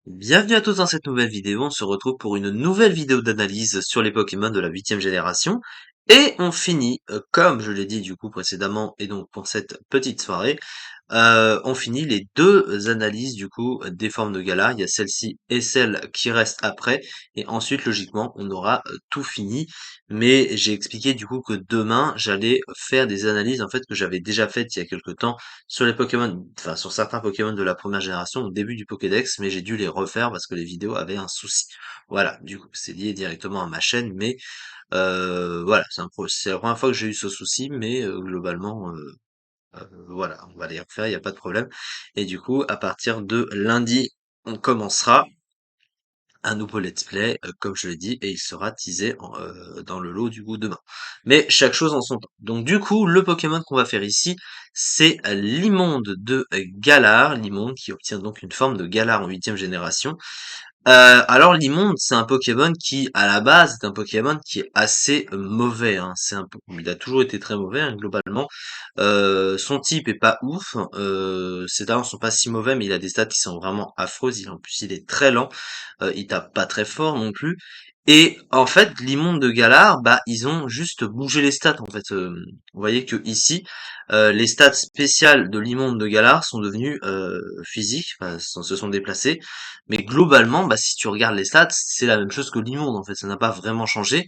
Bienvenue à tous dans cette nouvelle vidéo, on se retrouve pour une nouvelle vidéo d'analyse sur les Pokémon de la 8e génération. Et on finit, comme je l'ai dit du coup précédemment, et donc pour cette petite soirée, on finit les deux analyses du coup des formes de Galar. Il y a celle-ci et celle qui reste après, et ensuite logiquement on aura tout fini. Mais j'ai expliqué du coup que demain j'allais faire des analyses en fait que j'avais déjà faites il y a quelque temps sur les Pokémon, enfin sur certains Pokémon de la première génération au début du Pokédex, mais j'ai dû les refaire parce que les vidéos avaient un souci. Voilà, du coup c'est lié directement à ma chaîne, mais voilà, c'est la première fois que j'ai eu ce souci, mais globalement voilà, on va les refaire, il n'y a pas de problème. Et du coup, à partir de lundi, on commencera un nouveau let's play, comme je l'ai dit, et il sera teasé dans le lot du coup demain. Mais chaque chose en son temps. Donc du coup, le Pokémon qu'on va faire ici, c'est l'Immonde de Galar, l'Immonde qui obtient donc une forme de Galar en 8e génération. Alors l'immonde, c'est un Pokémon qui, à la base, est un Pokémon qui est assez mauvais, hein. Il a toujours été très mauvais, hein, globalement. Son type est pas ouf. Ses talents sont pas si mauvais, mais il a des stats qui sont vraiment affreuses. En plus, il est très lent. Il tape pas très fort non plus. Et en fait, l'immonde de Galar, bah, ils ont juste bougé les stats. En fait, vous voyez que ici, les stats spéciales de l'immonde de Galar sont devenues physiques, enfin, se sont déplacées. Mais globalement, bah, si tu regardes les stats, c'est la même chose que l'immonde. En fait, ça n'a pas vraiment changé.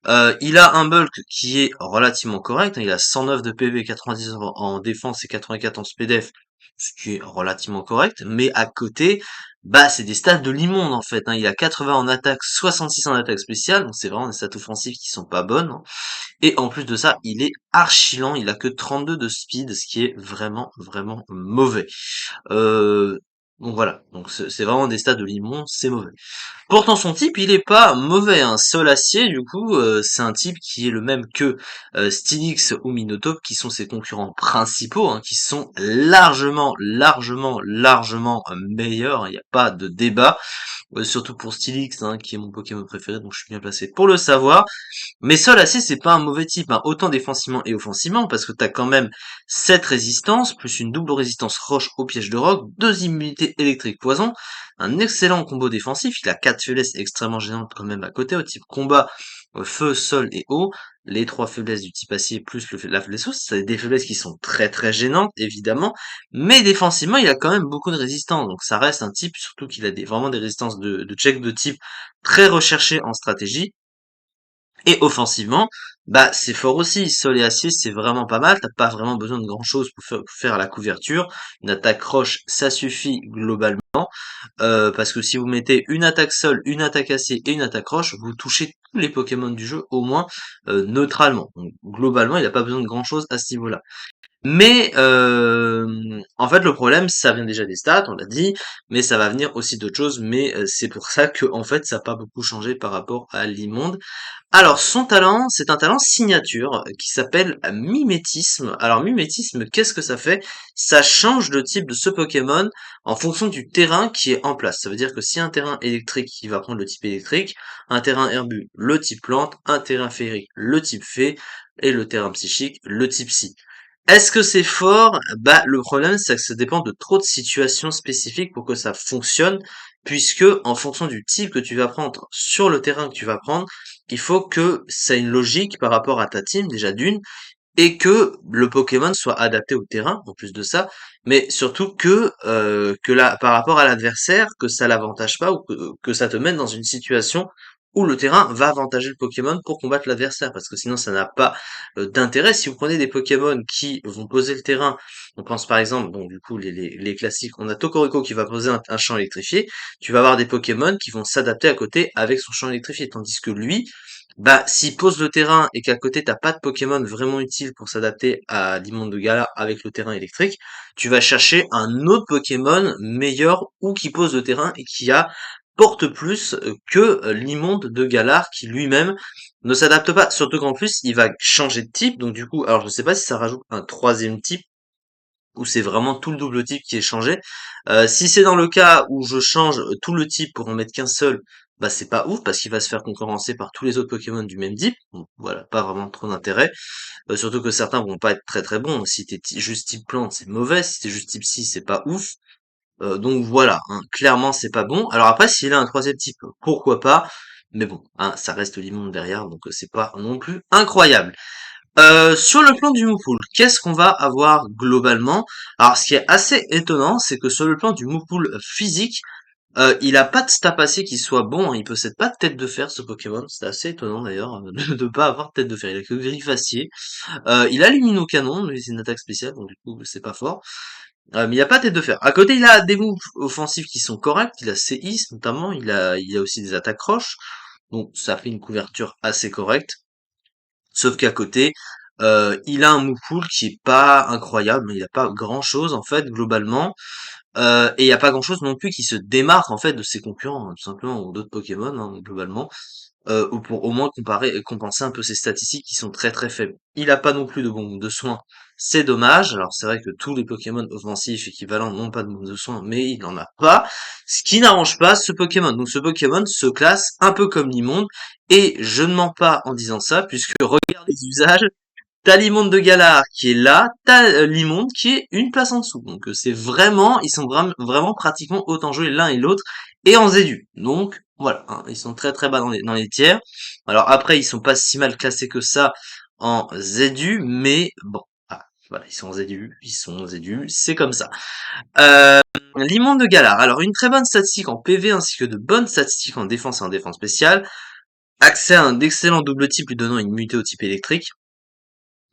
Il a un bulk qui est relativement correct, hein. Il a 109 de PV, 90 en défense et 84 en SPDF, ce qui est relativement correct. Mais à côté, bah c'est des stats de l'immonde en fait, hein. Il a 80 en attaque, 66 en attaque spéciale, donc c'est vraiment des stats offensives qui sont pas bonnes, hein. Et en plus de ça, il est archi lent, il a que 32 de speed, ce qui est vraiment vraiment mauvais. Euh, donc voilà, donc c'est vraiment des stats de l'immonde, c'est mauvais. Pourtant son type il est pas mauvais, hein. Solacier du coup c'est un type qui est le même que Stylix ou Minotaur qui sont ses concurrents principaux, hein, qui sont largement meilleurs, il n'y a pas de débat. Surtout pour Stylix, hein, qui est mon Pokémon préféré, donc je suis bien placé pour le savoir. Mais Solacier c'est pas un mauvais type, hein, autant défensivement et offensivement, parce que t'as quand même 7 résistances, plus une double résistance roche au piège de roc, 2 immunités électriques poison, un excellent combo défensif, il a 4 faiblesses extrêmement gênantes quand même à côté, au type combat, feu, sol et eau, les 3 faiblesses du type acier plus la faiblesse eau, c'est des faiblesses qui sont très très gênantes, évidemment, mais défensivement, il a quand même beaucoup de résistance, donc ça reste un type, surtout qu'il a vraiment des résistances de check de type très recherchées en stratégie, et offensivement, bah c'est fort aussi. Sol et acier, c'est vraiment pas mal. T'as pas vraiment besoin de grand chose pour faire la couverture. Une attaque roche, ça suffit globalement. Parce que si vous mettez une attaque sol, une attaque acier et une attaque roche, vous touchez tous les Pokémon du jeu au moins neutralement. Donc, globalement, il n'a pas besoin de grand chose à ce niveau-là. Mais en fait, le problème, ça vient déjà des stats, on l'a dit, mais ça va venir aussi d'autres choses. Mais c'est pour ça que en fait, ça n'a pas beaucoup changé par rapport à l'immonde. Alors, son talent, c'est un talent signature qui s'appelle mimétisme. Alors, mimétisme, qu'est-ce que ça fait? Ça change le type de ce Pokémon en fonction du terrain qui est en place. Ça veut dire que si un terrain électrique, il va prendre le type électrique, un terrain herbu, le type plante, un terrain féerique, le type fée, et le terrain psychique, le type psy. Est-ce que c'est fort? Bah, le problème, c'est que ça dépend de trop de situations spécifiques pour que ça fonctionne, puisque en fonction du type que tu vas prendre sur le terrain que tu vas prendre, il faut que ça ait une logique par rapport à ta team, déjà d'une, et que le Pokémon soit adapté au terrain, en plus de ça, mais surtout que là, par rapport à l'adversaire, que ça l'avantage pas ou que ça te mette dans une situation où le terrain va avantager le Pokémon pour combattre l'adversaire, parce que sinon ça n'a pas d'intérêt. Si vous prenez des Pokémon qui vont poser le terrain, on pense par exemple, bon du coup les classiques, on a Tokoriko qui va poser un champ électrifié, tu vas avoir des Pokémon qui vont s'adapter à côté avec son champ électrifié, tandis que lui, bah, s'il pose le terrain et qu'à côté t'as pas de Pokémon vraiment utile pour s'adapter à l'immonde de Galar avec le terrain électrique, tu vas chercher un autre Pokémon meilleur ou qui pose le terrain et qui porte plus que l'immonde de Galar qui lui-même ne s'adapte pas. Surtout qu'en plus il va changer de type, donc du coup, alors je sais pas si ça rajoute un troisième type ou c'est vraiment tout le double type qui est changé. Si c'est dans le cas où je change tout le type pour en mettre qu'un seul, bah c'est pas ouf parce qu'il va se faire concurrencer par tous les autres Pokémon du même type. Donc voilà, pas vraiment trop d'intérêt. Surtout que certains vont pas être très très bons. Si t'es juste type plante, c'est mauvais. Si t'es juste type psy, c'est pas ouf. Donc voilà, hein, clairement c'est pas bon. Alors après, s'il a un troisième type, pourquoi pas? Mais bon, hein, ça reste l'immonde derrière, donc c'est pas non plus incroyable. Sur le plan du Moupoul, qu'est-ce qu'on va avoir globalement? Alors ce qui est assez étonnant, c'est que sur le plan du Moupoul physique, il a pas de stat passé qui soit bon, hein, il possède pas de tête de fer ce Pokémon, c'est assez étonnant d'ailleurs de pas avoir de tête de fer, il a que Griffacier. Il a Lumino-Canon, mais c'est une attaque spéciale, donc du coup c'est pas fort. Mais il a pas de tête de fer. À côté, il a des moves offensifs qui sont corrects, il a Séisme notamment, il a aussi des attaques roches, donc ça fait une couverture assez correcte. Sauf qu'à côté, il a un move pool qui est pas incroyable, mais il a pas grand chose en fait globalement. Et il y a pas grand chose non plus qui se démarque en fait de ses concurrents, hein, tout simplement, ou d'autres Pokémon hein, globalement, ou pour au moins comparer et compenser un peu ses statistiques qui sont très très faibles. Il a pas non plus de bombe de soins, c'est dommage. Alors c'est vrai que tous les Pokémon offensifs équivalents n'ont pas de bombe de soins, mais il n'en a pas, ce qui n'arrange pas ce Pokémon. Donc ce Pokémon se classe un peu comme l'immonde, et je ne mens pas en disant ça, puisque regarde les usages, t'as l'immonde de Galar qui est là, t'as l'immonde qui est une place en dessous. Donc c'est vraiment, ils sont vraiment pratiquement autant joués l'un et l'autre, et en Zédu. Donc voilà, hein, ils sont très très bas dans les tiers. Alors après, ils sont pas si mal classés que ça en Zédu, mais bon, ah, voilà, ils sont en Zédu, c'est comme ça. Euh, L'immonde de Galar, alors une très bonne statistique en PV ainsi que de bonnes statistiques en défense et en défense spéciale. Accès à un excellent double type lui donnant une immunité au type électrique,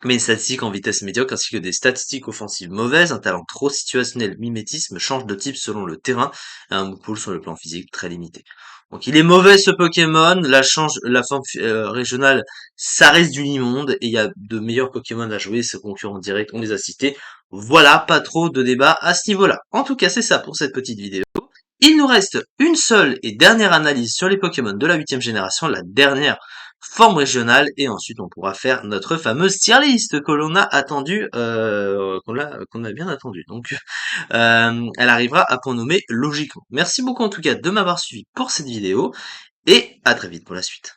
mais une statistique en vitesse médiocre ainsi que des statistiques offensives mauvaises, un talent trop situationnel, mimétisme, change de type selon le terrain, et un move pool sur le plan physique très limité. Donc il est mauvais ce Pokémon, la forme régionale, ça reste du Limonde, et il y a de meilleurs Pokémon à jouer, ses concurrents directs, on les a cités. Voilà, pas trop de débat à ce niveau-là. En tout cas, c'est ça pour cette petite vidéo. Il nous reste une seule et dernière analyse sur les Pokémon de la 8e génération, la dernière forme régionale, et ensuite on pourra faire notre fameuse tier list que l'on a attendu, qu'on a bien attendu. Donc elle arrivera à point nommé logiquement. Merci beaucoup en tout cas de m'avoir suivi pour cette vidéo, et à très vite pour la suite.